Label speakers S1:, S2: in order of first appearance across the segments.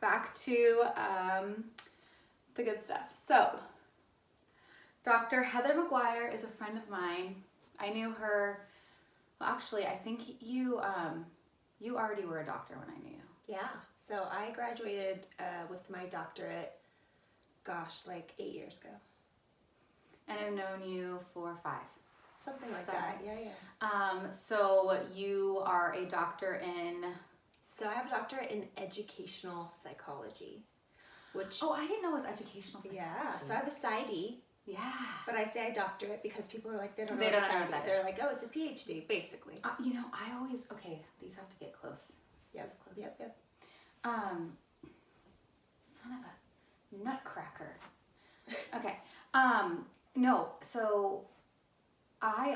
S1: back to the good stuff. So, Dr. Heather Maguire is a friend of mine. I knew her, well, actually, I think you already were a doctor when I knew you.
S2: Yeah, so I graduated with my doctorate, like 8 years ago.
S1: And I've known you for 5.
S2: Something like that,
S1: right?
S2: yeah.
S1: So you are a doctor in...
S2: So I have a doctorate in educational psychology, which...
S1: Oh, I didn't know it was educational psychology.
S2: Yeah, so I have a PsyD.
S1: Yeah.
S2: But I say I doctorate because people are like, they don't know
S1: what
S2: that
S1: is.
S2: They're like, oh, it's a PhD, basically.
S1: I always... Okay, these have to get close.
S2: Yes,
S1: close.
S2: Yep.
S1: Son of a nutcracker. Okay. No, so I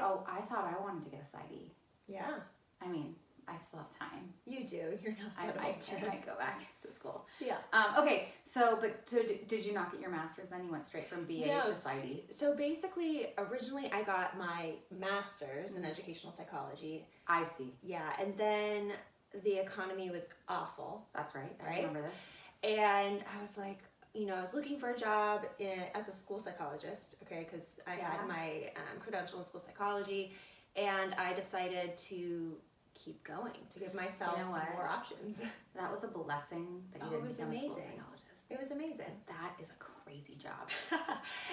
S1: thought I wanted to get a PsyD.
S2: Yeah.
S1: I mean, I still have time.
S2: You do. You're not
S1: I
S2: that old.
S1: might go back to school.
S2: Yeah.
S1: Okay, so did you not get your master's then? You went straight from BA to PsyD?
S2: So basically, originally I got my master's in educational psychology.
S1: I see.
S2: Yeah, and then the economy was awful.
S1: That's right. I remember this.
S2: And I was like, I was looking for a job as a school psychologist, okay, because I had my credential in school psychology, and I decided to keep going, to give myself more options.
S1: That was a blessing that you didn't become a school psychologist.
S2: It was amazing.
S1: That is a crazy job.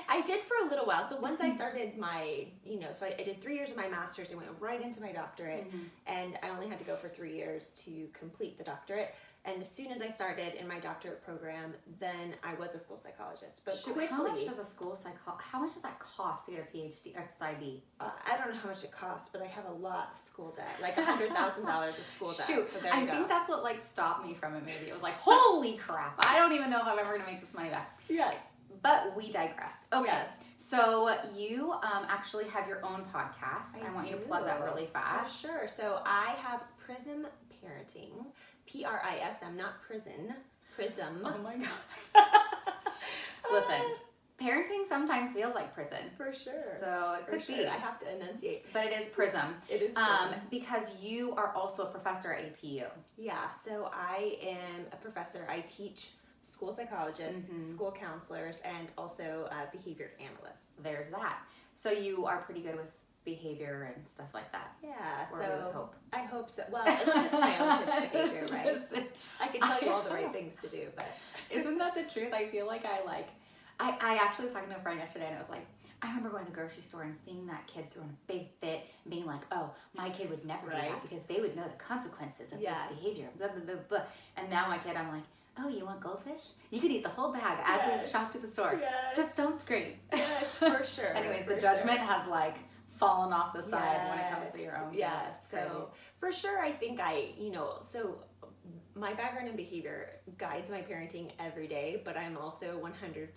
S2: I did for a little while. So once I started my, so I did 3 years of my master's and went right into my doctorate, and I only had to go for 3 years to complete the doctorate. And as soon as I started in my doctorate program, then I was a school psychologist. But quickly,
S1: how much does how much does that cost to get a PhD or PsyD?
S2: I don't know how much it costs, but I have a lot of school debt, like $100,000 of school debt.
S1: Shoot,
S2: so
S1: I think that's what stopped me from it. Maybe it was like, holy crap! I don't even know if I'm ever gonna make this money back.
S2: Yes.
S1: But we digress. Okay.
S2: Yes.
S1: So you actually have your own podcast. I want you to plug that really fast.
S2: For sure. So I have Prism Parenting. Prism, not prison. Prism.
S1: Oh my god. Listen, parenting sometimes feels like prison.
S2: For sure.
S1: So it could be.
S2: I have to enunciate.
S1: But it is Prism.
S2: It is Prism.
S1: Because you are also a professor at APU.
S2: Yeah, so I am a professor. I teach school psychologists, school counselors, and also behavior analysts.
S1: There's that. So you are pretty good with behavior and stuff like that.
S2: Yeah,
S1: or
S2: so
S1: we would hope.
S2: I hope so. Well, unless it's my own kids' behavior, right? I can tell you all the right things to do, but
S1: isn't that the truth? I feel like I actually was talking to a friend yesterday, and I was like, I remember going to the grocery store and seeing that kid throwing a big fit and being like, oh, my kid would never do that because they would know the consequences of this behavior, blah, blah, blah, blah. And now my kid, I'm like, oh, you want goldfish? You could eat the whole bag as we shop to the store.
S2: Yes.
S1: Just don't scream.
S2: Yes, for sure.
S1: Anyways, the judgment has fallen off the side when it comes to your own kids.
S2: Yes, so for sure, I think so my background in behavior guides my parenting every day, but I'm also 100%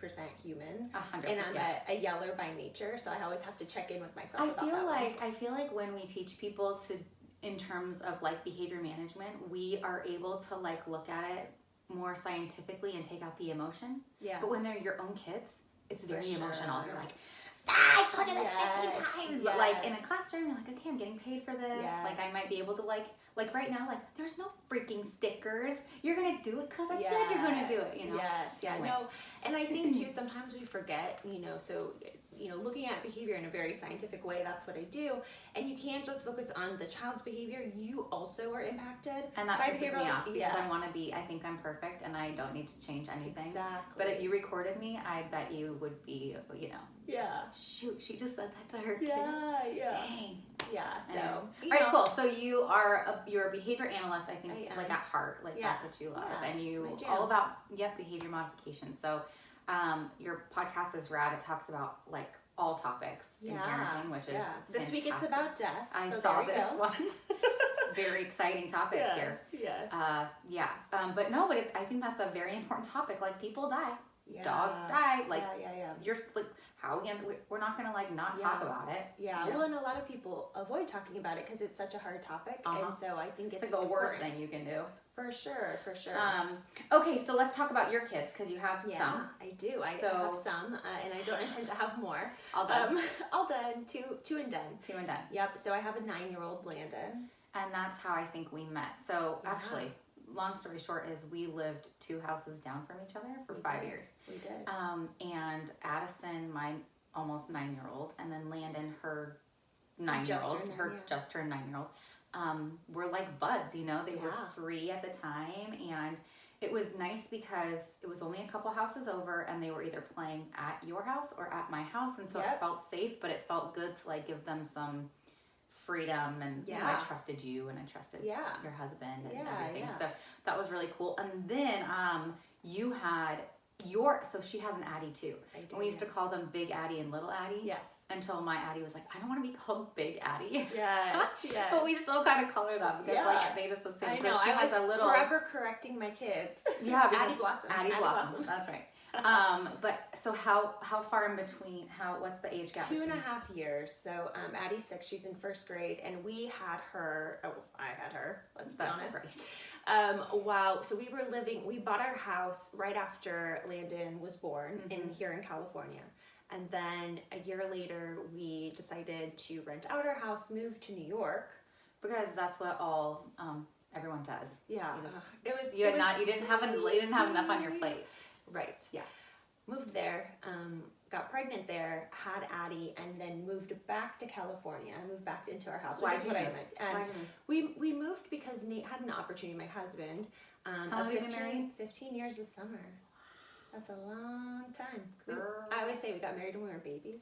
S2: human.
S1: 100%.
S2: And I'm a yeller by nature, so I always have to check in with myself
S1: I feel like when we teach people in terms of behavior management, we are able to look at it more scientifically and take out the emotion.
S2: Yeah.
S1: But when they're your own kids, it's very emotional. You're like, I've told you this 15 times. But in a classroom, you're like, okay, I'm getting paid for this.
S2: Yes.
S1: I might be able to right now, there's no freaking stickers. You're gonna do it because I said you're gonna do it,
S2: Yes, yeah,
S1: Anyways.
S2: no, and I think too, sometimes we forget, so, looking at behavior in a very scientific way, that's what I do, and you can't just focus on the child's behavior, you also are impacted.
S1: And that pisses me off because I think I'm perfect and I don't need to change anything.
S2: Exactly.
S1: But if you recorded me, I bet you would be,
S2: Yeah.
S1: Shoot, she just said that to her kid.
S2: Yeah.
S1: Dang.
S2: Yeah, so.
S1: All right, cool. So you're a behavior analyst, I think, at heart. That's what you love.
S2: Yeah,
S1: And you all about, behavior modification. So your podcast is rad. It talks about all topics in parenting, which is
S2: This week it's about death.
S1: I saw this one. It's a very exciting topic here.
S2: Yes.
S1: But I think that's a very important topic. People die.
S2: Yeah.
S1: Dogs die.
S2: Yeah.
S1: You're how again? We're not gonna not talk about it.
S2: Yeah. Well, and a lot of people avoid talking about it because it's such a hard topic, and so I think it's
S1: the worst thing you can do.
S2: For sure.
S1: Okay, so let's talk about your kids because you have some.
S2: I do. I have some, and I don't intend to have more.
S1: All done.
S2: All done. Two and done.
S1: 2 and done.
S2: Yep. So I have a 9-year-old Landon,
S1: and that's how I think we met. So actually, long story short is we lived 2 houses down from each other for 5 years.
S2: We did.
S1: And Addison, my almost 9-year-old, and then Landon, her 9-year-old, just turned 9-year-old, were like buds, you know, they were 3 at the time. And it was nice because it was only a couple houses over and they were either playing at your house or at my house. And so it felt safe, but it felt good to like give them some freedom, and you know, I trusted you and I trusted your husband and everything. So that was really cool. And then you had so she has an Addie too. And we used to call them Big Addie and Little Addie.
S2: Yes.
S1: Until my Addie was like, I don't want to be called Big Addie.
S2: Yes. Yes.
S1: But we still kind of call her that because like it made us the same.
S2: I know.
S1: So she has a little
S2: forever correcting my kids.
S1: Yeah,
S2: Addie Blossom.
S1: Addie Blossom. That's right. But so how far in between? What's the age gap?
S2: 2.5 years. So Addie's 6. She's in 1st grade, and we had her. Oh, I had her. Let's be honest.
S1: Great.
S2: So we bought our house right after Landon was born here in California. And then a year later, we decided to rent out our house, move to New York.
S1: Because that's what everyone does.
S2: Yeah.
S1: You didn't have enough on your plate.
S2: Right.
S1: Yeah.
S2: Moved there, got pregnant there, had Addie, and then moved back to California. I moved back into our house, which is what I meant. And we moved because Nate had an opportunity, my husband.
S1: How long have you been married?
S2: 15 years this summer. That's a long time.
S1: Girl.
S2: I always say we got married when we were babies.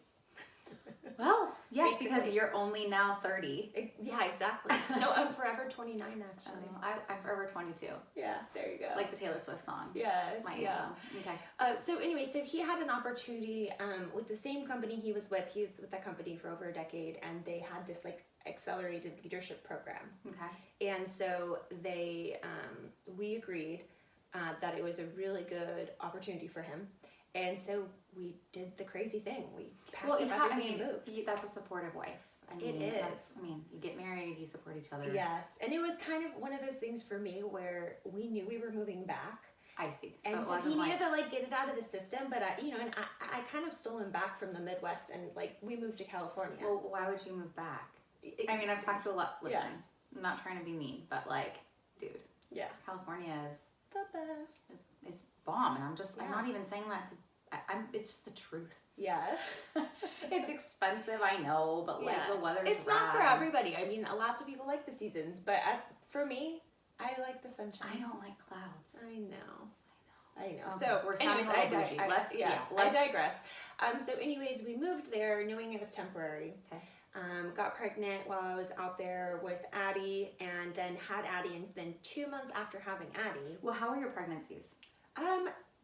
S1: Well, yes, basically. Because you're only now 30.
S2: Yeah, exactly. No, I'm forever 29 actually.
S1: I'm forever 22.
S2: Yeah, there you go.
S1: Like the Taylor Swift song.
S2: Yes,
S1: it's my anthem. Okay.
S2: So anyway, so he had an opportunity with the same company he was with. He's with that company for over a decade, and they had this like accelerated leadership program.
S1: Okay.
S2: And so we agreed that it was a really good opportunity for him. And so we did the crazy thing. We packed up everything and moved.
S1: That's a supportive wife.
S2: It is.
S1: You get married, you support each other.
S2: Yes. And it was kind of one of those things for me where we knew we were moving back.
S1: I see.
S2: And so he needed to like get it out of the system, but I kind of stole him back from the Midwest, and like we moved to California.
S1: Well, why would you move back? I've talked to a lot. Listen, I'm not trying to be mean, but like, dude.
S2: Yeah.
S1: California is
S2: the best.
S1: It's bomb, and I'm not even saying that to. It's just the truth.
S2: Yeah.
S1: It's expensive, I know, but like the weather's
S2: It's not for everybody. I mean, lots of people like the seasons, but for me, I like the sunshine.
S1: I don't like clouds.
S2: I know.
S1: Okay,
S2: so
S1: we're sounding a little bougie.
S2: I digress. So anyways, we moved there knowing it was temporary.
S1: Okay.
S2: Got pregnant while I was out there with Addie, and then had Addie, and then 2 months after having Addie.
S1: Well, how were your pregnancies?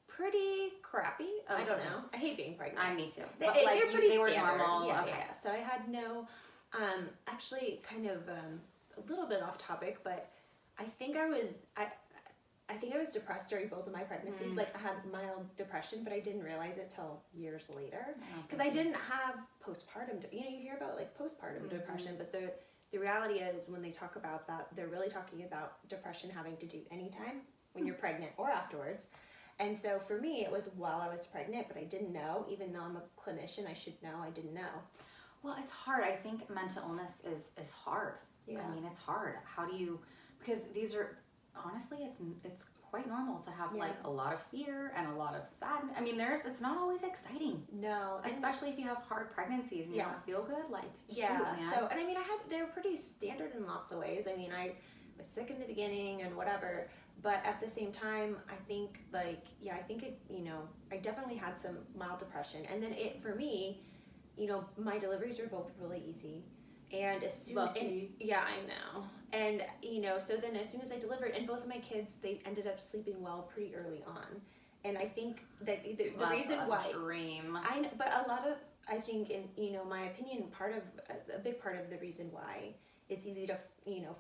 S2: Pretty crappy.
S1: Oh,
S2: I don't know. I hate being pregnant.
S1: Me too.
S2: But
S1: they're
S2: pretty
S1: they were
S2: standard.
S1: normal.
S2: Yeah,
S1: okay.
S2: yeah. So I had no, actually kind of a little bit off topic, but I think I was depressed during both of my pregnancies. Like I had mild depression, but I didn't realize it till years later because I didn't have postpartum. You hear about like postpartum depression, but the reality is when they talk about that, they're really talking about depression having to do anytime when you're pregnant or afterwards. And so for me, it was while I was pregnant, but I didn't know. Even though I'm a clinician, I should know. I didn't know.
S1: Well, it's hard. I think mental illness is hard.
S2: Yeah.
S1: It's hard. How do you? Because these are honestly, it's quite normal to have like a lot of fear and a lot of sadness. It's not always exciting.
S2: No,
S1: especially if you have hard pregnancies and you don't feel good. Like shoot, man.
S2: So and they were pretty standard in lots of ways. I was sick in the beginning and whatever. But at the same time, I think I definitely had some mild depression. And then for me, my deliveries were both really easy. And as soon I know. And, so then as soon as I delivered, and both of my kids, they ended up sleeping well pretty early on. And I think that the reason why.
S1: Dream.
S2: But a lot of, I think, in, my opinion, a big part of the reason why it's easy to,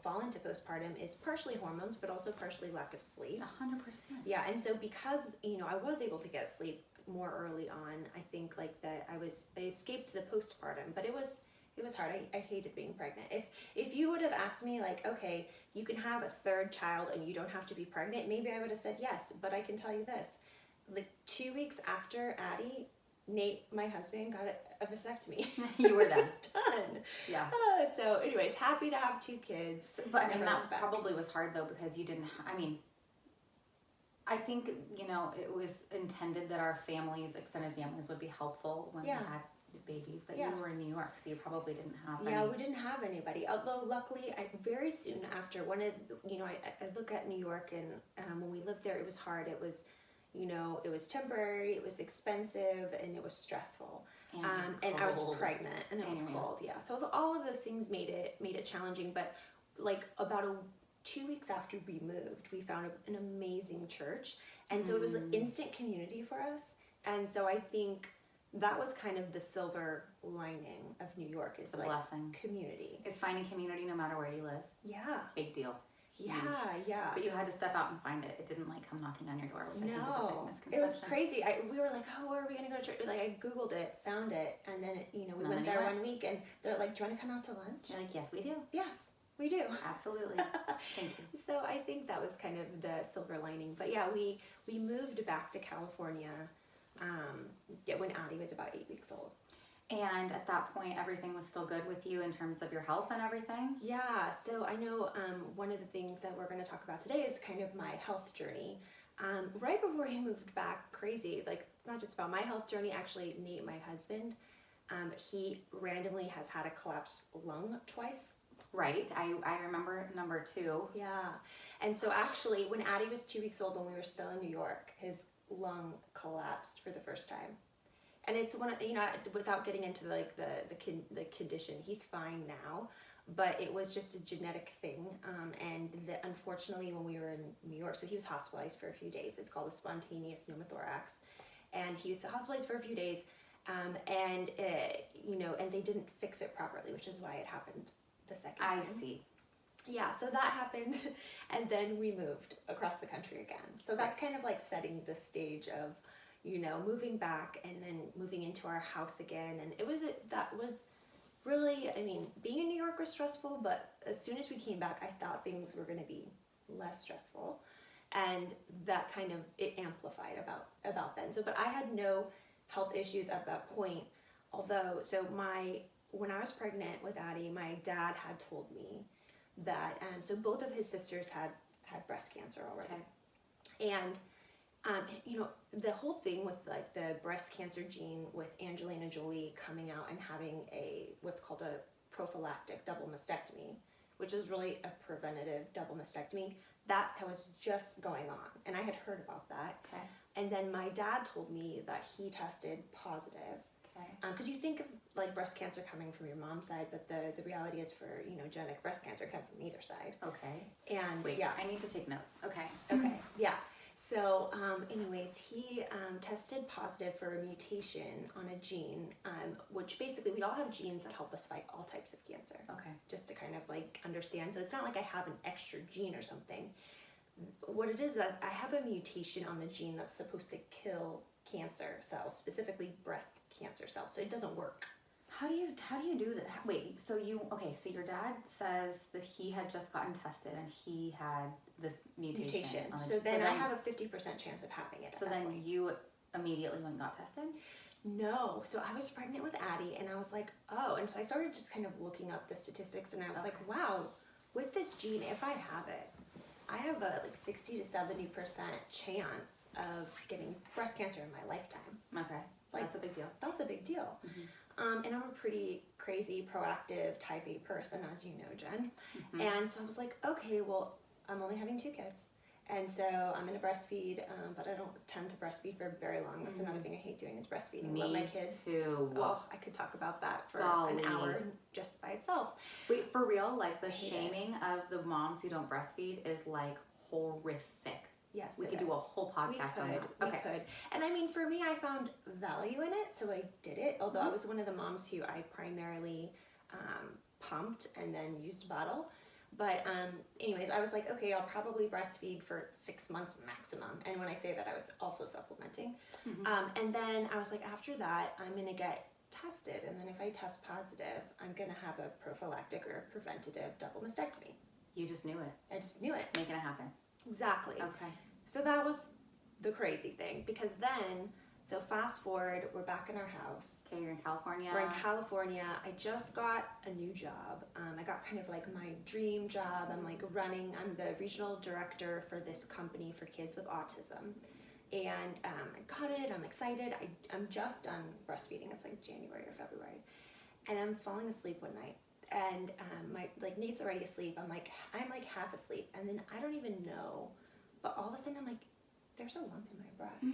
S2: fall into postpartum is partially hormones, but also partially lack of sleep.
S1: 100%.
S2: Yeah, and so because, I was able to get sleep more early on, I think like that I escaped the postpartum, but it was hard. I hated being pregnant. If you would have asked me like, okay, you can have a 3rd child and you don't have to be pregnant, maybe I would have said yes, but I can tell you this, like 2 weeks after Addie, Nate, my husband, got a vasectomy.
S1: You were done.
S2: Done.
S1: Yeah.
S2: So anyways, happy to have 2 kids.
S1: But that probably was hard though because you didn't, I think, you know, it was intended that our families, extended families, would be helpful when they had babies, but you were in New York, so you probably didn't have any.
S2: We didn't have anybody. Although luckily, very soon after, I look at New York, and when we lived there, it was hard. It was, you know, it was temporary, it was expensive, and it was stressful. And I was pregnant, and it was cold. Yeah, so all of those things made it challenging. But like about 2 weeks after we moved, we found an amazing church, and so it was an instant community for us. And so I think that was kind of the silver lining of New York, is like blessing. Community.
S1: Is finding community no matter where you live.
S2: Yeah.
S1: Big deal.
S2: Yeah, yeah.
S1: But you had to step out and find it. It didn't like come knocking on your door, which I think is a big misconception.
S2: It was crazy. We were like, oh, where are we going to go to church? Like, I Googled it, found it, and then, we went there 1 week, and they're like, do you want to come out to lunch?
S1: You're like, yes, we do.
S2: Yes, we do.
S1: Absolutely. Thank you.
S2: So I think that was kind of the silver lining. But yeah, we moved back to California when Addie was about 8 weeks old.
S1: And at that point, everything was still good with you in terms of your health and everything?
S2: Yeah, so I know one of the things that we're going to talk about today is kind of my health journey. Right before he moved back, crazy, like it's not just about my health journey, actually Nate, my husband, he randomly has had a collapsed lung twice.
S1: Right, I remember number 2.
S2: Yeah, and so actually when Addie was 2 weeks old, when we were still in New York, his lung collapsed for the first time. And it's one, without getting into like the condition, he's fine now, but it was just a genetic thing. And unfortunately, when we were in New York, so he was hospitalized for a few days. It's called a spontaneous pneumothorax, and he was hospitalized for a few days. And they didn't fix it properly, which is why it happened the second time.
S1: I see.
S2: Yeah, so that happened, and then we moved across the country again. So that's kind of like setting the stage of, moving back and then moving into our house again. And that was really, being in New York was stressful, but as soon as we came back, I thought things were going to be less stressful. And that kind of, it amplified about then. So, but I had no health issues at that point. Although, when I was pregnant with Addie, my dad had told me that, so both of his sisters had breast cancer already. Okay. And the whole thing with like the breast cancer gene with Angelina Jolie coming out and having what's called a prophylactic double mastectomy, which is really a preventative double mastectomy, that was just going on. And I had heard about that. Okay. And then my dad told me that he tested positive. Okay. Because you think of like breast cancer coming from your mom's side, but the reality is for genetic breast cancer come from either side. Okay. And
S1: wait, I need to take notes. Okay.
S2: Okay. Yeah. So, anyways, he tested positive for a mutation on a gene, which basically we all have genes that help us fight all types of cancer. Okay. Just to kind of like understand. So it's not like I have an extra gene or something. What it is that I have a mutation on the gene that's supposed to kill cancer cells, specifically breast cancer cells. So it doesn't work.
S1: How do you do that? Wait, so your dad says that he had just gotten tested and he had this mutation.
S2: So then I have a 50% chance of having it.
S1: So then you immediately went and got tested?
S2: No. So I was pregnant with Addie and I was like, oh, and so I started just kind of looking up the statistics and I was like, wow, with this gene, if I have it, I have a 60 to 70% chance of getting breast cancer in my lifetime.
S1: Okay. That's a big deal.
S2: That's a big deal. Mm-hmm. And I'm a pretty crazy, proactive type A person, as you know, Jen. Mm-hmm. And so I was like, okay, well, I'm only having 2 kids. And so I'm going to breastfeed, but I don't tend to breastfeed for very long. That's another thing I hate doing is breastfeeding. I love my kids.
S1: Too.
S2: Oh, I could talk about that for an hour just by itself.
S1: Wait, for real? Like the shaming of the moms who don't breastfeed is like horrific.
S2: Yes,
S1: we could do a whole podcast on that.
S2: We could. And for me, I found value in it, so I did it. Although I was one of the moms who I primarily pumped and then used bottle. But anyways, I was like, okay, I'll probably breastfeed for 6 months maximum. And when I say that, I was also supplementing. Mm-hmm. And then I was like, after that, I'm going to get tested. And then if I test positive, I'm going to have a prophylactic or preventative double mastectomy.
S1: You just knew it.
S2: I just knew it.
S1: Making it happen.
S2: Exactly.
S1: Okay.
S2: So that was the crazy thing, because then So fast forward, we're back in our house.
S1: Okay, you're in California.
S2: We're in California. I just got a new job. I got kind of like my dream job. I'm the regional director for this company for kids with autism. And I got it, I'm excited. I'm just done breastfeeding. It's like January or February. And I'm falling asleep one night. And Nate's already asleep. I'm half asleep. And then I don't even know. But all of a sudden I'm like, there's a lump in my breast.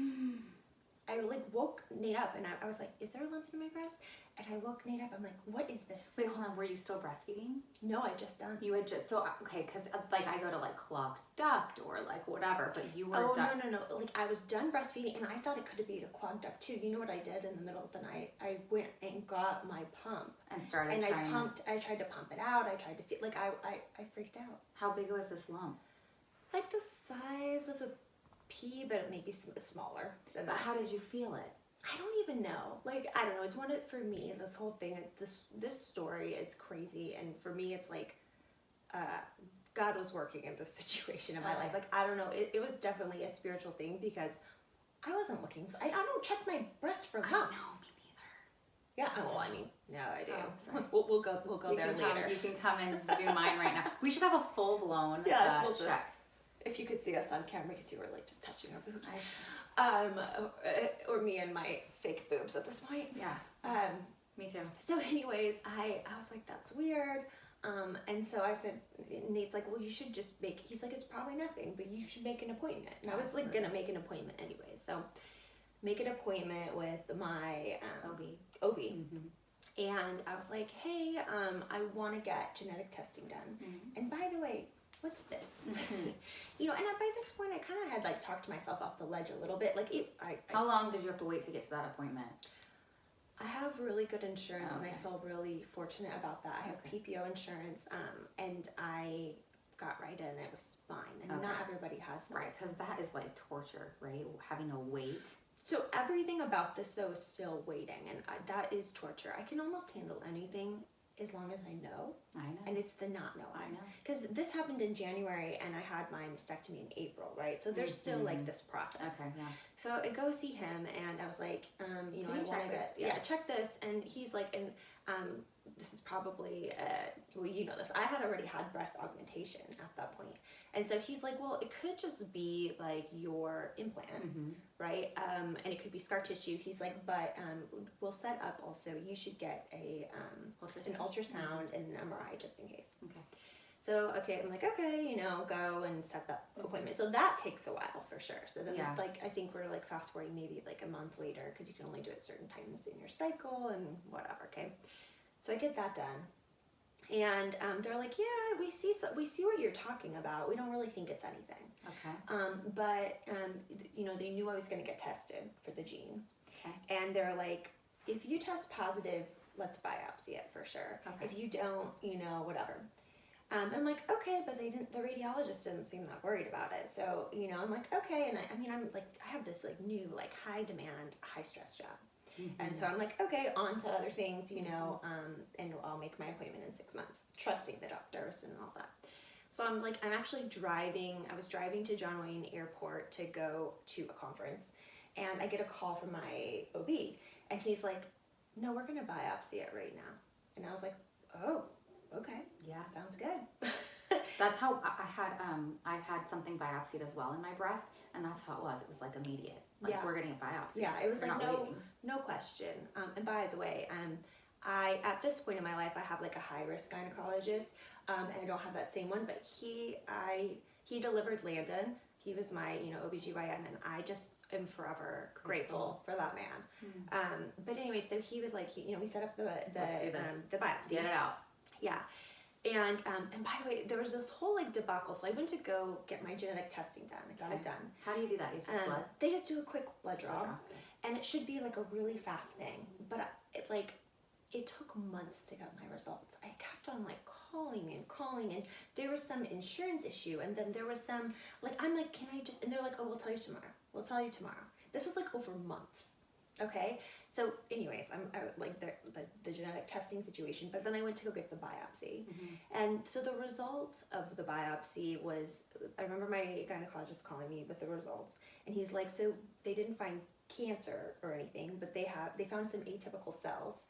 S2: I woke Nate up and I was like, is there a lump in my breast? And I woke Nate up. I'm like, what is this?
S1: Wait, hold on. Were you still breastfeeding?
S2: No, I just done.
S1: You had just, okay, because I go to clogged duct or whatever, but you were
S2: done. No. I was done breastfeeding and I thought it could be a clogged duct too. You know what I did in the middle of the night? I went and got my pump.
S1: And started
S2: and I tried to pump it out. I tried to feel, I freaked out.
S1: How big was this lump?
S2: Like the size of a pea, but maybe smaller than that.
S1: But how did you feel it?
S2: I don't even know. I don't know. It's for me, this whole thing, this story is crazy. And for me, it's God was working in this situation in my life. I don't know. It was definitely a spiritual thing because I wasn't looking I don't check my breast for lumps.
S1: I know, me neither.
S2: Yeah, well, I mean, no, I do.
S1: Oh, sorry.
S2: We'll go there later.
S1: You can come and do mine right now. We should have a full-blown check.
S2: If you could see us on camera, because you were just touching our boobs. Or me and my fake boobs at this point.
S1: Yeah. Me too.
S2: So anyways, I was like, that's weird. And so I said, Nate's like, well, you should just he's like, it's probably nothing, but you should make an appointment. And I was gonna make an appointment anyway. So make an appointment with my OB. Mm-hmm. And I was like, hey, I want to get genetic testing done. Mm-hmm. And by the way, what's this? Mm-hmm. And by this point, I kind of had talked to myself off the ledge a little bit.
S1: How long did you have to wait to get to that appointment?
S2: I have really good insurance,
S1: okay.
S2: And I feel really fortunate about that. I have PPO insurance, and I got right in. It was fine, and not everybody has that.
S1: Right, because that is torture, right? Having to wait.
S2: So everything about this though is still waiting, and that is torture. I can almost handle anything as long as I know. And it's the not knowing.
S1: I know.
S2: Because this happened in January and I had my mastectomy in April, right? So there's still this process.
S1: Okay, yeah.
S2: So I go see him and I was like, I want to get, check this. And he's like, this is probably, you know this. I had already had breast augmentation at that point. And so he's like, well, it could just be your implant, right? And it could be scar tissue. He's like, but we'll set up also, you should get an ultrasound and an MRI just in case. Okay. So, I'm like, okay, go and set that appointment. So that takes a while for sure. So then I think we're fast forwarding maybe a month later because you can only do it certain times in your cycle and whatever, okay? So I get that done. And they're like, yeah, we see what you're talking about. We don't really think it's anything. Okay. But they knew I was going to get tested for the gene. Okay. And they're like, if you test positive, let's biopsy it for sure. Okay. If you don't, whatever. I'm like, okay, but they didn't. The radiologist didn't seem that worried about it. So I'm like, okay. And I have this new high demand, high stress job. And so I'm like, okay, on to other things, and I'll make my appointment in 6 months, trusting the doctors and all that. So I'm actually I was driving to John Wayne Airport to go to a conference, and I get a call from my OB, and he's like, no, we're going to biopsy it right now. And I was like, oh, okay. Yeah. Sounds good.
S1: That's how I've had something biopsied as well in my breast, and that's how it was. It was immediate. We're getting a biopsy.
S2: Yeah, it was no question. And by the way, I at this point in my life I have a high risk gynecologist, and I don't have that same one, but he delivered Landon. He was my OBGYN, and I just am forever grateful for that man. But anyway, so he was we set up the biopsy.
S1: Get it out.
S2: Yeah. And by the way, there was this whole debacle. So I went to go get my genetic testing done. I got it done.
S1: How do you do that? You just blood?
S2: They just do a quick blood draw. And it should be a really fast thing. But it took months to get my results. I kept on calling and there was some insurance issue, and then there was some I'm like, can I just, and they're like, oh, we'll tell you tomorrow. This was over months. Okay. So anyways, the genetic testing situation, but then I went to go get the biopsy. And so the results of the biopsy was, I remember my gynecologist calling me with the results, and he's like, so they didn't find cancer or anything, but they found some atypical cells.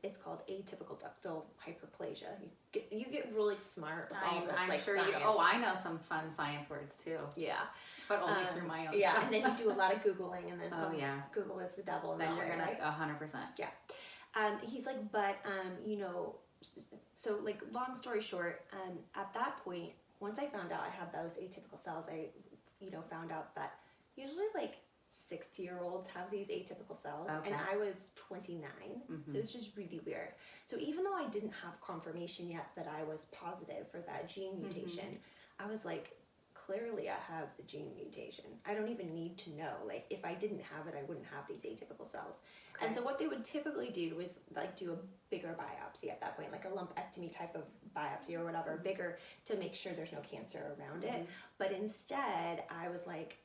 S2: It's called atypical ductal hyperplasia. You get really smart with all this,
S1: I'm
S2: like,
S1: sure
S2: science.
S1: I know some fun science words too.
S2: Yeah.
S1: But only through my own
S2: Yeah,
S1: stuff.
S2: and then you do a lot of Googling, and then
S1: yeah.
S2: Google is the devil.
S1: Then you're gonna
S2: right?
S1: 100%.
S2: Yeah. He's like, but you know, so like, long story short, at that point, once I found out I had those atypical cells, I, you know, found out that usually like 60-year-olds have these atypical cells, and I was 29, so it's just really weird. So even though I didn't have confirmation yet that I was positive for that gene mutation, I was like, clearly I have the gene mutation. I don't even need to know. Like, if I didn't have it, I wouldn't have these atypical cells. Okay. And so what they would typically do is like do a bigger biopsy at that point, like a lumpectomy type of biopsy or whatever, bigger, to make sure there's no cancer around it. But instead, I was like,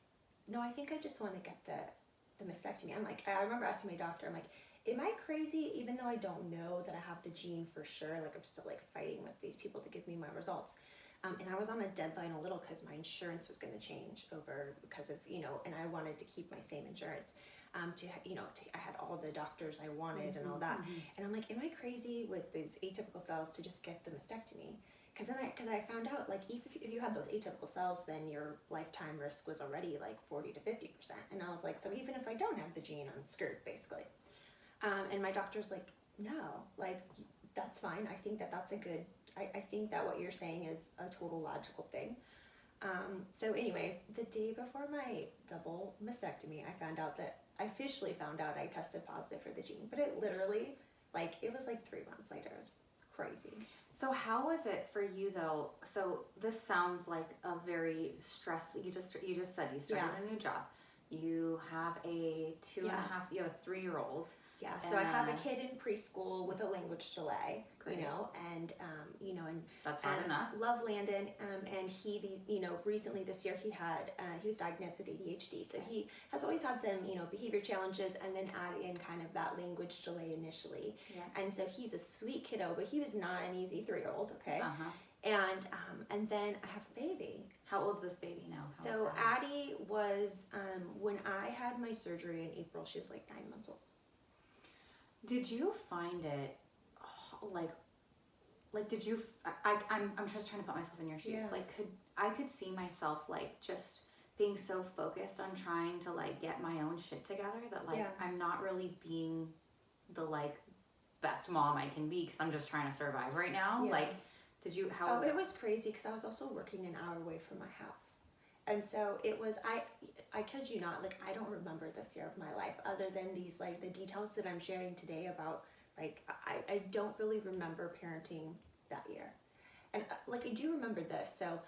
S2: no, I think I just want to get the mastectomy. I'm like, I remember asking my doctor, I'm like, am I crazy even though I don't know that I have the gene for sure? Like, I'm still like fighting with these people to give me my results. And I was on a deadline a little because my insurance was going to change over because of, you know, and I wanted to keep my same insurance. I had all the doctors I wanted and all that. And I'm like, am I crazy with these atypical cells to just get the mastectomy? Because I found out, like, if you have those atypical cells, then your lifetime risk was already like 40 to 50%. And I was like, so even if I don't have the gene, I'm screwed, basically. And my doctor's like, no, like, that's fine. I think that's a good, I think that what you're saying is a total logical thing. So anyways, the day before my double mastectomy, I officially found out I tested positive for the gene, but it literally, like, it was like 3 months later. It was crazy.
S1: So how was it for you though? So this sounds like a very stressful, you just said you started a new job. You have a 2.5, you have a 3-year-old.
S2: Yeah, so I have a kid in preschool with a language delay, you know, and
S1: that's hard enough.
S2: Love Landon, and recently this year he was diagnosed with ADHD, so he has always had some, behavior challenges, and then add in kind of that language delay initially, and so he's a sweet kiddo, but he was not an easy 3-year-old, okay, and then I have a baby.
S1: How old is this baby now?
S2: So Addie was, when I had my surgery in April, she was like 9 months old.
S1: Did you find it like did you I'm just trying to put myself in your shoes. Like, I could see myself like just being so focused on trying to like get my own shit together that like I'm not really being the like best mom I can be because I'm just trying to survive right now. Like, did you, how was it?
S2: It was crazy because I was also working an hour away from my house. And so it was, I kid you not, like, I don't remember this year of my life other than these, like, the details that I'm sharing today about, like, I don't really remember parenting that year. And, like, I do remember this. So,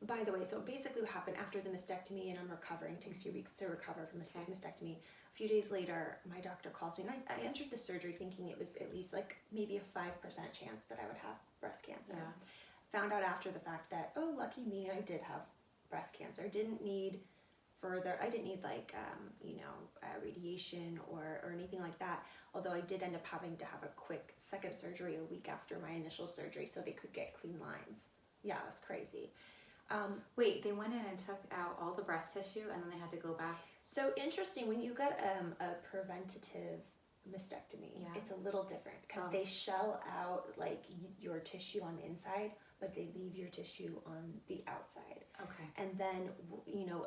S2: by the way, so basically what happened after the mastectomy, and I'm recovering, it takes a few weeks to recover from a mastectomy. A few days later, my doctor calls me, and I entered the surgery thinking it was at least, like, maybe a 5% chance that I would have breast cancer. Found out after the fact that, oh, lucky me, I did have breast cancer. I didn't need like radiation or anything like that, although I did end up having to have a quick second surgery a week after my initial surgery so they could get clean lines. Yeah, it was crazy.
S1: Wait, they went in and took out all the breast tissue and then they had to go back?
S2: So interesting, when you get a preventative mastectomy, it's a little different because they shell out like your tissue on the inside, but they leave your tissue on the outside. Okay. And then,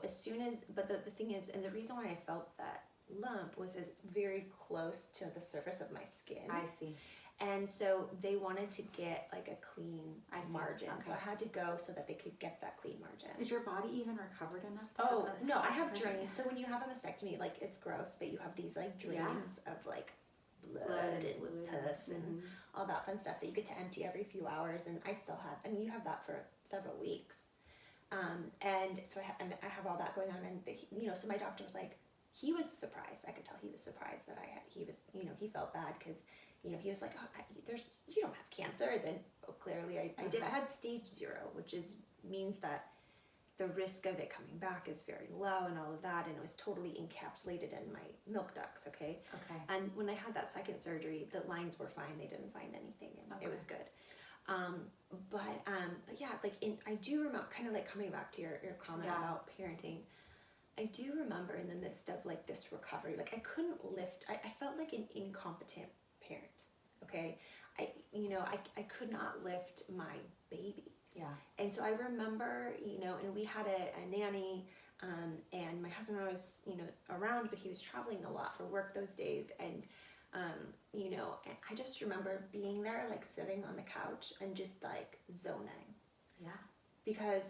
S2: as soon as, but the thing is, and the reason why I felt that lump was it's very close to the surface of my skin.
S1: I see.
S2: And so they wanted to get like a clean margin. Okay. So I had to go so that they could get that clean margin.
S1: Is your body even recovered enough to have
S2: no, I have drains. So when you have a mastectomy, like, it's gross, but you have these like drains of like blood and
S1: fluid,
S2: pus and all that fun stuff that you get to empty every few hours, and I still have, you have that for several weeks, and so I have all that going on, and so my doctor was like, he was surprised, I could tell he was surprised that he was, he felt bad because, he was like, you don't have cancer, then clearly I did. I had stage 0, which means that the risk of it coming back is very low and all of that, and it was totally encapsulated in my milk ducts, okay? And when I had that second surgery, the lines were fine. They didn't find anything, and it was good. But yeah, like, I do remember, kind of like coming back to your comment about parenting, I do remember in the midst of like this recovery, like I couldn't lift, I felt like an incompetent parent, okay? I could not lift my baby.
S1: Yeah.
S2: And so I remember, and we had a nanny, and my husband was, around, but he was traveling a lot for work those days. And, and I just remember being there, like sitting on the couch and just like zoning.
S1: Yeah.
S2: Because,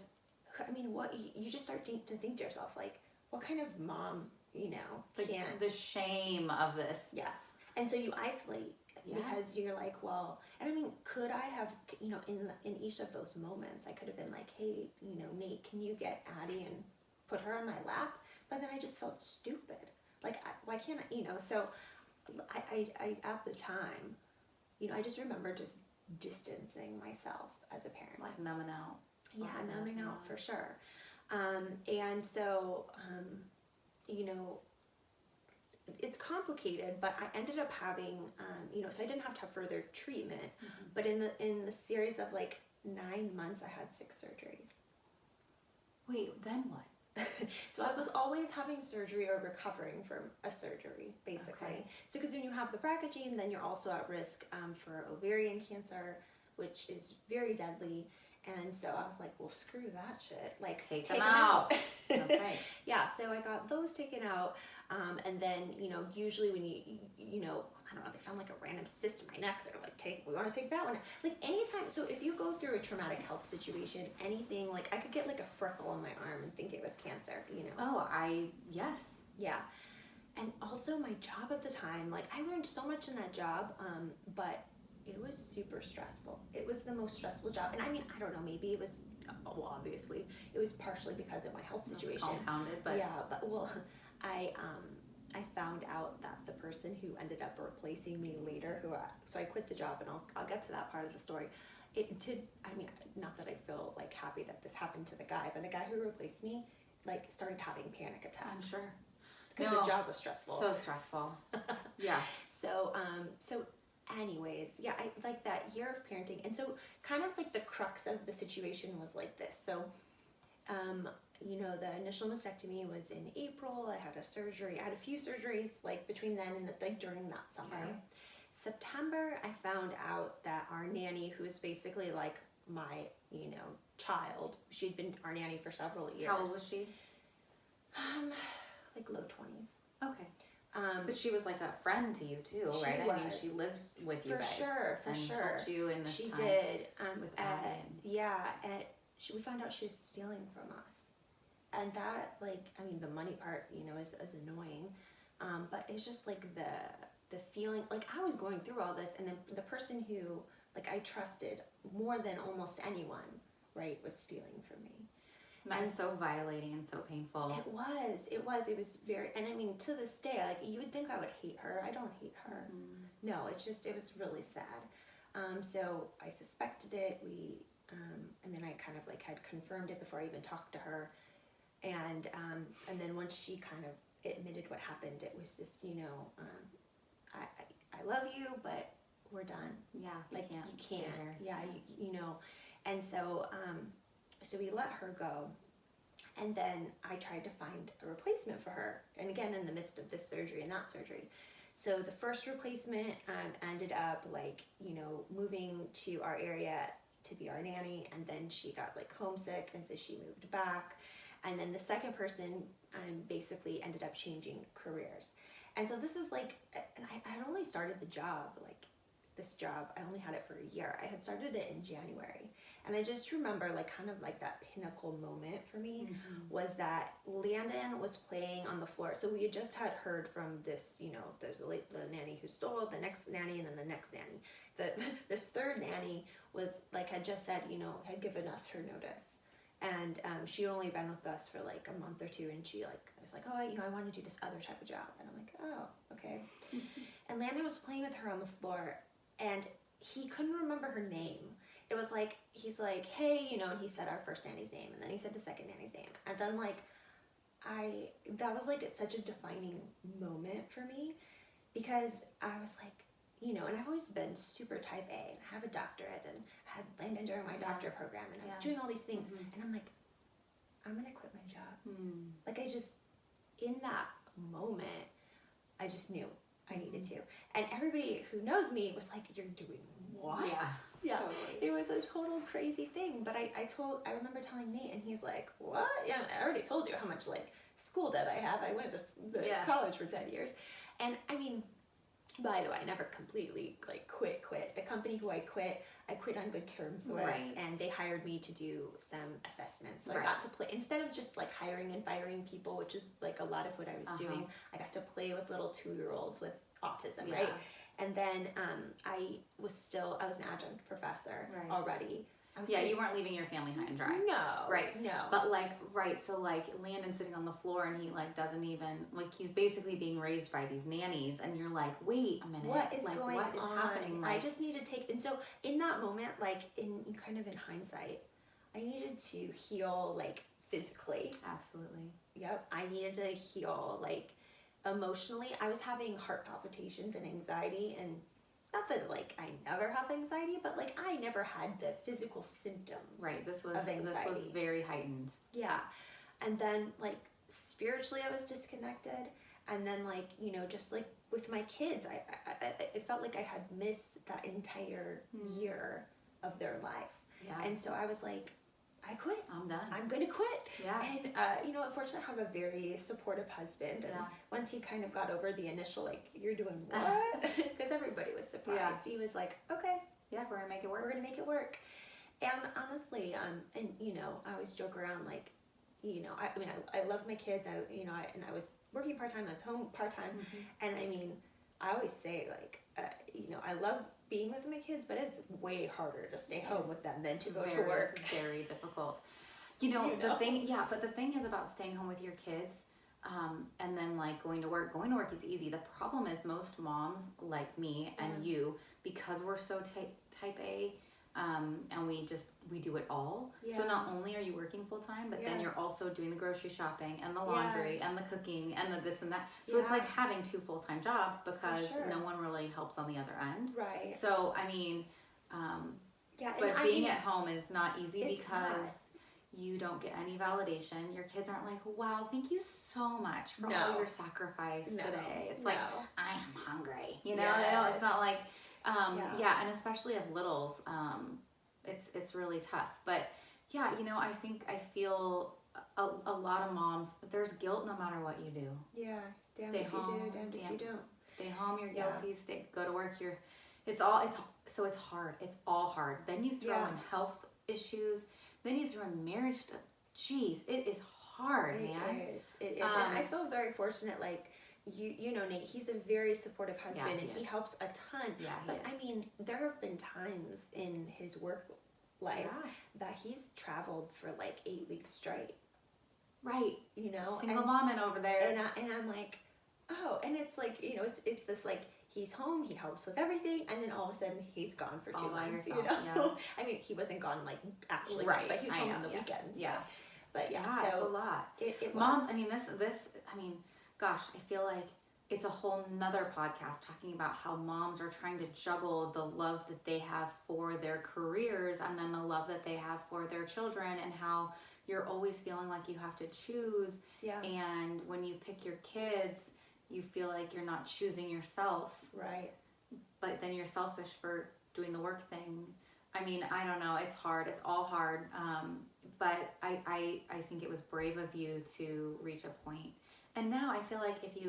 S2: I mean, what you just start to think to yourself, like, what kind of mom, can.
S1: The shame of this.
S2: Yes. And so you isolate.
S1: Yeah.
S2: Because you're like, well, and I mean, could I have, in each of those moments, I could have been like, hey, Nate, can you get Addie and put her on my lap? But then I just felt stupid. Like, why can't I, so I at the time, I just remember just distancing myself as a parent.
S1: Like numbing out.
S2: Yeah, numbing out for sure. And so, it's complicated, but I ended up having, so I didn't have to have further treatment, but in the series of like 9 months, I had 6 surgeries.
S1: Wait, then what?
S2: So I was always having surgery or recovering from a surgery, basically.
S1: Okay.
S2: So because when you have the BRCA gene, then you're also at risk for ovarian cancer, which is very deadly. And so I was like, well, screw that shit. Like,
S1: take them out.
S2: Okay. Yeah, so I got those taken out. And then, usually when I don't know, they found like a random cyst in my neck. They're like, we want to take that one. Like anytime, so if you go through a traumatic health situation, anything, like I could get like a freckle on my arm and think it was cancer,
S1: Oh, yes.
S2: Yeah. And also my job at the time, like I learned so much in that job, but it was super stressful. It was the most stressful job. And I mean, I don't know, maybe it was, well, obviously, it was partially because of my health situation.
S1: Compounded, but...
S2: Yeah, but well, I found out that the person who ended up replacing me later, so I quit the job, and I'll get to that part of the story. I mean, not that I feel like happy that this happened to the guy, but the guy who replaced me, like, started having panic attacks.
S1: I'm sure.
S2: Because the job was stressful.
S1: So stressful. Yeah.
S2: So anyways, yeah, I like that year of parenting. And so kind of like the crux of the situation was like this. So, the initial mastectomy was in April. I had a surgery. I had a few surgeries like between then and like during that summer.
S1: Okay.
S2: September, I found out that our nanny, who is basically like my, child, she'd been our nanny for several years.
S1: How old was she?
S2: Like low 20s.
S1: Okay. But she was like a friend to you too, right?
S2: She was.
S1: I mean, she lives with you guys.
S2: For sure.
S1: Helped you in this
S2: she
S1: time.
S2: She did.
S1: With Addie.
S2: We found out she was stealing from us. And that, like, I mean, the money part, is annoying. But it's just like the feeling, like I was going through all this, and then the person who, like, I trusted more than almost anyone, right, was stealing from me.
S1: That's so violating and so painful.
S2: It was very, and I mean, to this day, like, you would think I would hate her. I don't hate her. Mm-hmm. No, it was really sad. So I suspected it. And then I kind of like had confirmed it before I even talked to her. And then once she kind of admitted what happened, it was just, I love you, but we're done.
S1: Yeah,
S2: like you can't. Yeah, and so we let her go, and then I tried to find a replacement for her, and again in the midst of this surgery and that surgery. So the first replacement ended up like moving to our area to be our nanny, and then she got like homesick, and so she moved back. And then the second person basically ended up changing careers. And so this is like, and I had only started the job, like this job, I only had it for a year. I had started it in January. And I just remember like kind of like that pinnacle moment for me was that Landon was playing on the floor. So we had just had heard from this, there's the nanny who stole, the next nanny, and then the next nanny. This third nanny was like, had just said, had given us her notice. And she'd only been with us for like a month or two, and she like was like, oh, I want to do this other type of job. And I'm like, oh, okay. And Landon was playing with her on the floor, and he couldn't remember her name. It was like, he's like, hey, and he said our first nanny's name, and then he said the second nanny's name. And then like, that was like such a defining moment for me, because I was like, and I've always been super type A, and I have a doctorate, and had Landon during my doctorate program, and I was doing all these things, and I'm like, I'm gonna quit my job. Like moment, I just knew I needed to. And everybody who knows me was like, you're doing what?
S1: Yeah, totally.
S2: It was a total crazy thing. But I remember telling Nate, and he's like, what? Yeah, I already told you how much like school debt I have. I went to college for 10 years. And I mean, by the way, I never completely like quit. The company who I quit on good terms with, and they hired me to do some assessments. So I got to play, instead of just like hiring and firing people, which is like a lot of what I was doing, I got to play with little 2-year-olds with autism, right? And then I was an adjunct professor already.
S1: You weren't leaving your family high and dry.
S2: No. Right. No.
S1: But so like Landon's sitting on the floor and he like doesn't even, like he's basically being raised by these nannies and you're like, wait a minute.
S2: What is
S1: like,
S2: going
S1: what is
S2: on?
S1: happening? Like,
S2: I just need to take, and so in that moment, like in hindsight, I needed to heal like physically.
S1: Absolutely.
S2: Yep. I needed to heal like emotionally. I was having heart palpitations and anxiety, and not that like I never have anxiety, but like I never had the physical symptoms.
S1: Right. This was very heightened.
S2: Yeah. And then like spiritually I was disconnected, and then like, you know, just like with my kids, I it felt like I had missed that entire year of their life.
S1: Yeah.
S2: And so I was like, I quit.
S1: I'm done.
S2: I'm going to quit.
S1: Yeah.
S2: And, you know, unfortunately, I have a very supportive husband. And once he kind of got over the initial, like, you're doing what? Because everybody was surprised. He was like, okay.
S1: Yeah, we're going to make it work.
S2: We're going to make it work. And honestly, and, you know, I always joke around, like, you know, I mean, I love my kids. I was working part-time. I was home part-time. And, I mean, I always say, like, you know, I love being with my kids, but it's way harder to stay home with them than to go to work.
S1: Very difficult. You know, the thing is about staying home with your kids, and then like going to work is easy. The problem is most moms like me and you, because we're so type A, and we do it all. So not only are you working full time, but then you're also doing the grocery shopping and the laundry and the cooking and the this and that. So it's like having 2 full-time jobs because no one really helps on the other end.
S2: Right.
S1: So I mean, but being at home is not easy because you don't get any validation. Your kids aren't like, wow, thank you so much for all your sacrifice today. It's like, I am hungry. You know, it's not like, and especially of littles, it's really tough. But yeah, you know, I feel a lot of moms, there's guilt no matter what you do.
S2: Yeah. Damned
S1: Stay
S2: if
S1: home,
S2: you do, damned if you don't.
S1: Stay home, you're guilty. Go to work, it's hard. It's all hard. Then you throw in health issues. Then you throw in marriage stuff. Jeez, it is hard, man.
S2: It is. And I feel very fortunate, like, you know, Nate, he's a very supportive husband, and he helps a ton. Yeah, but I mean, there have been times in his work life that he's traveled for like 8 weeks straight.
S1: Right.
S2: You know,
S1: single mom over there.
S2: And I'm like, oh, and it's like, you know, it's this like, he's home, he helps with everything, and then all of a sudden he's gone for 2 months. You know, I mean, he wasn't gone like actually, but he was home on the weekends. Yeah, but so
S1: it's a lot.
S2: It
S1: moms, I mean, gosh, I feel like it's a whole nother podcast talking about how moms are trying to juggle the love that they have for their careers and then the love that they have for their children, and how you're always feeling like you have to choose. Yeah. And when you pick your kids, you feel like you're not choosing yourself. Right. But then you're selfish for doing the work thing. I mean, I don't know. It's hard. It's all hard. But I think it was brave of you to reach a point. And now I feel like if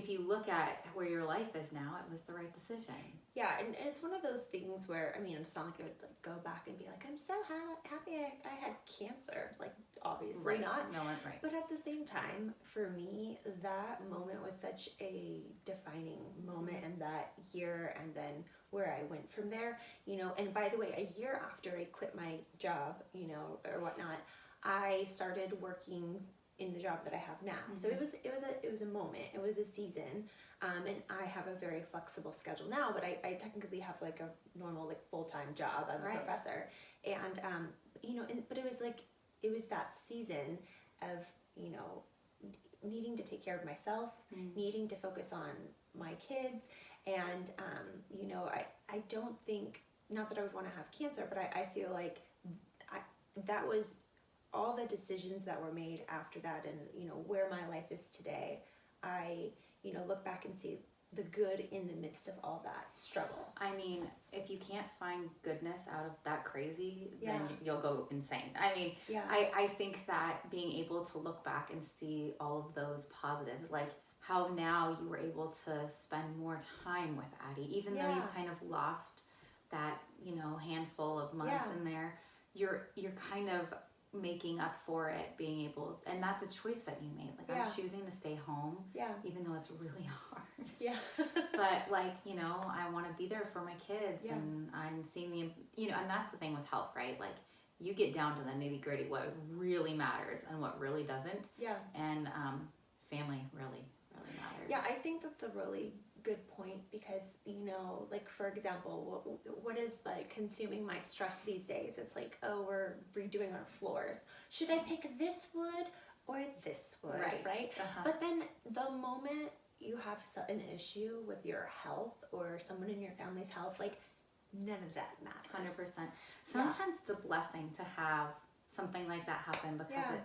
S1: you look at where your life is now, it was the right decision.
S2: Yeah, and it's one of those things where, I mean, it's not like I would like go back and be like, I'm so happy I had cancer. Like, obviously not.
S1: No, right.
S2: But at the same time, for me, that moment was such a defining moment in that year, and then where I went from there, you know. And by the way, a year after I quit my job, you know, or whatnot, I started working in the job that I have now. So it was a moment, it was a season, and I have a very flexible schedule now, but I technically have like a normal like full-time job. I'm a professor, and you know, but it was that season of, you know, needing to take care of myself, needing to focus on my kids, and you know, I don't think, not that I would want to have cancer, but I feel like that was all the decisions that were made after that, and you know, where my life is today, I, look back and see the good in the midst of all that struggle.
S1: I mean, if you can't find goodness out of that crazy,
S2: Yeah.
S1: then you'll go insane. I mean,
S2: Yeah.
S1: I think that being able to look back and see all of those positives, like how now you were able to spend more time with Addie, even though you kind of lost that, handful of months in there, you're kind of making up for it, being able, and that's a choice that you made. Like, I'm choosing to stay home, even though it's really hard.
S2: Yeah.
S1: But like, I want to be there for my kids, and I'm seeing the, and that's the thing with health, right? Like, you get down to the nitty gritty, what really matters and what really doesn't.
S2: Yeah.
S1: And family really matters.
S2: Yeah, I think that's a really good point because, like, for example, what is like consuming my stress these days? It's like, oh, we're redoing our floors. Should I pick this wood or this wood? Right?
S1: Uh-huh.
S2: But then the moment you have an issue with your health or someone in your family's health, like, none of that matters.
S1: 100%. Sometimes it's a blessing to have something like that happen because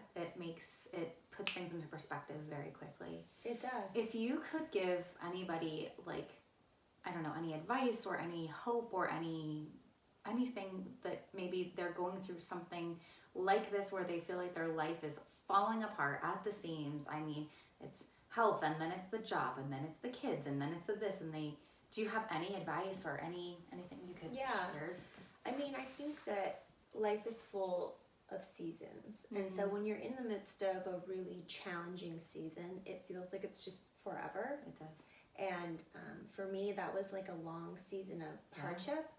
S1: it puts things into perspective very quickly.
S2: It does.
S1: If you could give anybody, like, I don't know, any advice or any hope or anything that maybe they're going through something like this where they feel like their life is falling apart at the seams. I mean, it's health, and then it's the job, and then it's the kids, and then it's the this, and do you have any advice or anything you could share?
S2: I mean, I think that life is full of seasons. And so when you're in the midst of a really challenging season, it feels like it's just forever.
S1: It does.
S2: And for me, that was like a long season of hardship.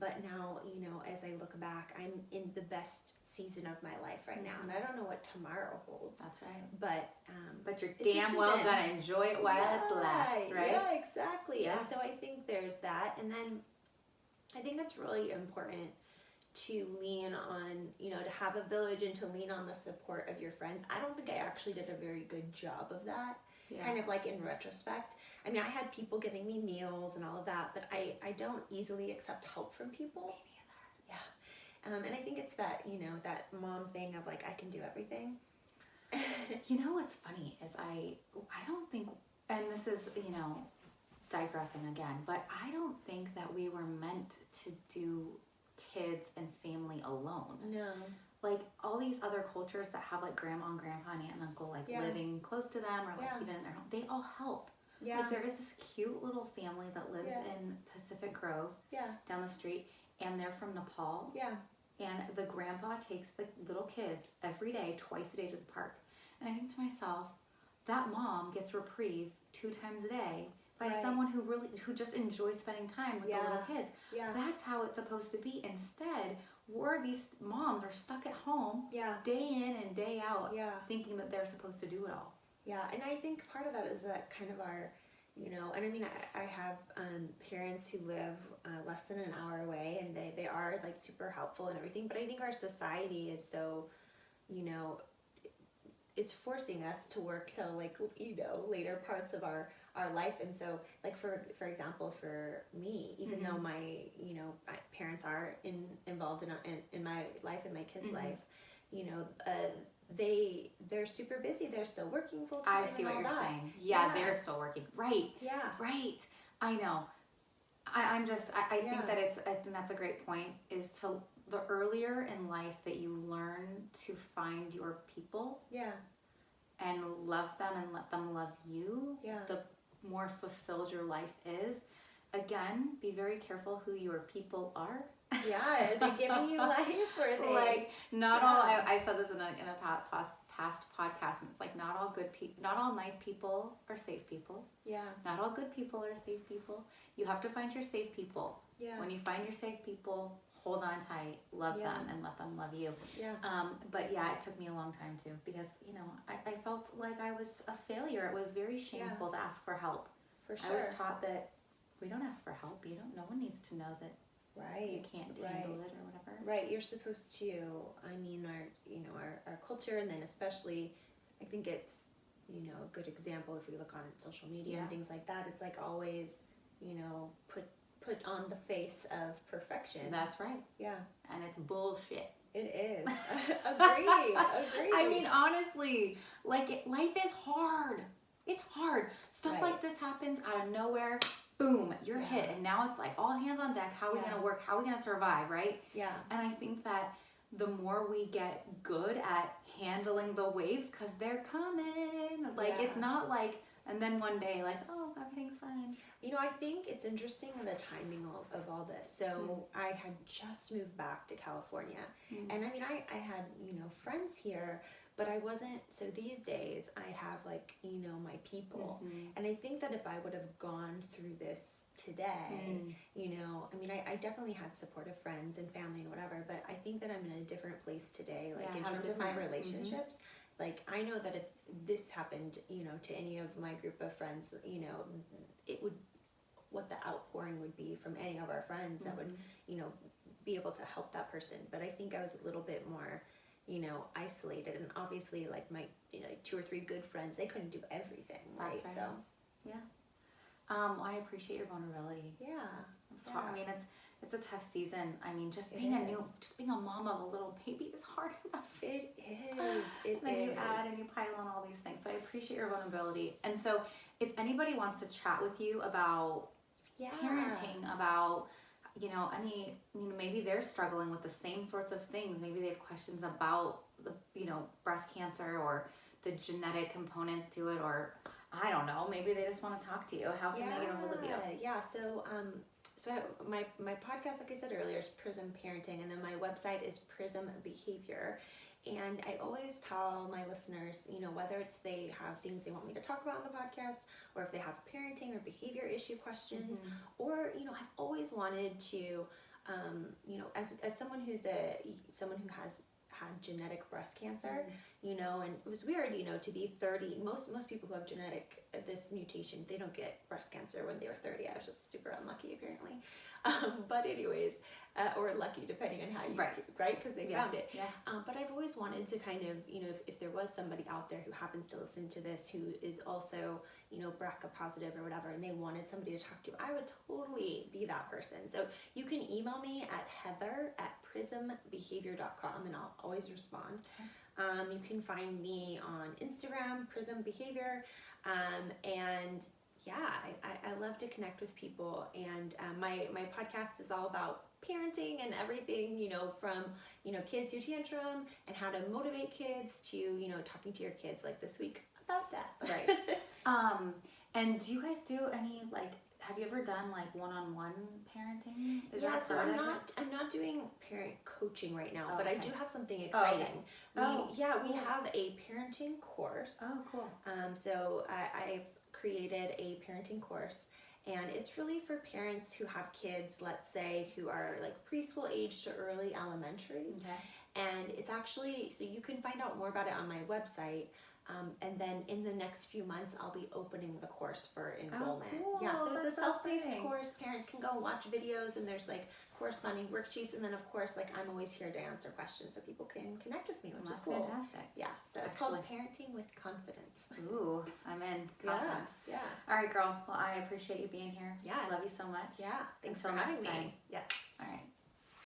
S2: But now, as I look back, I'm in the best season of my life right now. And I don't know what tomorrow holds.
S1: That's right.
S2: But
S1: you're damn well gonna enjoy it while it's lasts, right?
S2: Yeah, exactly.
S1: Yeah.
S2: And so I think there's that. And then I think it's really important to lean on, to have a village and to lean on the support of your friends. I don't think I actually did a very good job of that, kind of like in retrospect. I mean, I had people giving me meals and all of that, but I don't easily accept help from people.
S1: Me neither.
S2: Yeah. And I think it's that, that mom thing of like, I can do everything.
S1: What's funny is I don't think, and this is, digressing again, but I don't think that we were meant to do kids and family alone.
S2: No.
S1: Like, all these other cultures that have like grandma and grandpa and aunt and uncle like living close to them or like even in their home, they all help.
S2: Yeah.
S1: Like, there is this cute little family that lives in Pacific Grove down the street, and they're from Nepal.
S2: Yeah.
S1: And the grandpa takes the little kids every day, twice a day, to the park. And I think to myself, that mom gets reprieve 2 times a day by someone who just enjoys spending time with the little kids.
S2: Yeah.
S1: That's how it's supposed to be. Instead, these moms are stuck at home day in and day out thinking that they're supposed to do it all.
S2: Yeah, and I think part of that is that kind of our, and I mean, I have parents who live less than an hour away, and they are like super helpful and everything, but I think our society is so, it's forcing us to work till like, later parts of our life. And so like, for example, for me, even though my parents are involved in my life and my kids' life, they're super busy. They're still working full time.
S1: I see what you're saying. Yeah, they're still working. Right. Yeah. Right. I know. I think that I think that's a great point, is to the earlier in life that you learn to find your people. Yeah. And love them and let them love you. Yeah. The more fulfilled your life is. Again, be very careful who your people are.
S2: Yeah, are they giving you life, or are they
S1: like not all? I said this in a past podcast, and it's like not all nice people are safe people. Yeah. Not all good people are safe people. You have to find your safe people. Yeah. When you find your safe people, hold on tight, love them, and let them love you. Yeah. But it took me a long time too, because I felt like I was a failure. It was very shameful to ask for help. For sure. I was taught that we don't ask for help. No one needs to know that. Right. You can't handle it or whatever.
S2: Right. You're supposed to. I mean, our culture, and then especially, I think it's a good example if we look on social media and things like that. It's like always put on the face of perfection.
S1: That's right. Yeah. And it's bullshit.
S2: It is. Agree.
S1: I mean, honestly, like life is hard. It's hard. Stuff
S2: Right.
S1: like this happens out of nowhere. Boom, you're hit. And now it's like all hands on deck. How are we going to work? How are we going to survive, right?
S2: Yeah.
S1: And I think that the more we get good at handling the waves, because they're coming. Like, it's not like, and then one day, like, oh, everything's fine.
S2: I think it's interesting the timing of all this. So I had just moved back to California. And I mean, I had, friends here, but I wasn't, so these days I have like, my people. And I think that if I would have gone through this today, I mean, I definitely had supportive friends and family and whatever, but I think that I'm in a different place today, like in terms of my relationships. Like, I know that if this happened, to any of my group of friends, it would, what the outpouring would be from any of our friends that would, be able to help that person. But I think I was a little bit more, isolated, and obviously like my, 2 or 3 good friends, they couldn't do everything, right?
S1: That's right.
S2: So,
S1: yeah. I appreciate your vulnerability.
S2: Yeah.
S1: It's hard. I mean, it's a tough season. I mean, just being a mom of a little baby is hard enough.
S2: It is.
S1: And then you add and you pile on all these things. So I appreciate your vulnerability. And so if anybody wants to chat with you about parenting, about, maybe they're struggling with the same sorts of things. Maybe they have questions about the, breast cancer or the genetic components to it, or I don't know, maybe they just want to talk to you. How can they get a hold of you?
S2: Yeah, so my podcast, like I said earlier, is Prism Parenting, and then my website is Prism Behavior. And I always tell my listeners, whether it's they have things they want me to talk about on the podcast, or if they have parenting or behavior issue questions, or, I've always wanted to, as someone who has had genetic breast cancer, and it was weird, to be 30. Most people who have this mutation, they don't get breast cancer when they were 30. I was just super unlucky, apparently. But anyways, or lucky, depending on how you, right? Because they found it.
S1: Yeah.
S2: But I've always wanted to kind of, if there was somebody out there who happens to listen to this, who is also, BRCA positive or whatever, and they wanted somebody to talk to, I would totally be that person. So you can email me at heather@prismbehavior.com, and I'll always respond. You can find me on Instagram, Prism Behavior, and I love to connect with people, and my podcast is all about parenting and everything, from, kids who tantrum and how to motivate kids to, talking to your kids, like this week about death.
S1: Right. And do you guys do any, like, have you ever done like one-on-one parenting?
S2: So I'm not doing parent coaching right now, but I do have something exciting. We have a parenting course.
S1: Oh, cool.
S2: So I've created a parenting course, and it's really for parents who have kids, let's say, who are like preschool age to early elementary.
S1: Okay.
S2: And it's actually, so you can find out more about it on my website. And then in the next few months, I'll be opening the course for enrollment.
S1: Oh, cool.
S2: Yeah, so it's a self-paced
S1: exciting.
S2: course. Parents can go watch videos, and there's like corresponding worksheets. And then of course, like, I'm always here to answer questions so people can connect with me, which is cool.
S1: Fantastic.
S2: Yeah, so it's called Parenting with Confidence.
S1: Ooh, I'm in. Confidence.
S2: Yeah.
S1: All right, girl. Well, I appreciate you being here.
S2: Yeah.
S1: Love you so much.
S2: Yeah. Thanks
S1: Until
S2: for having
S1: next time.
S2: me. Yeah.
S1: All right.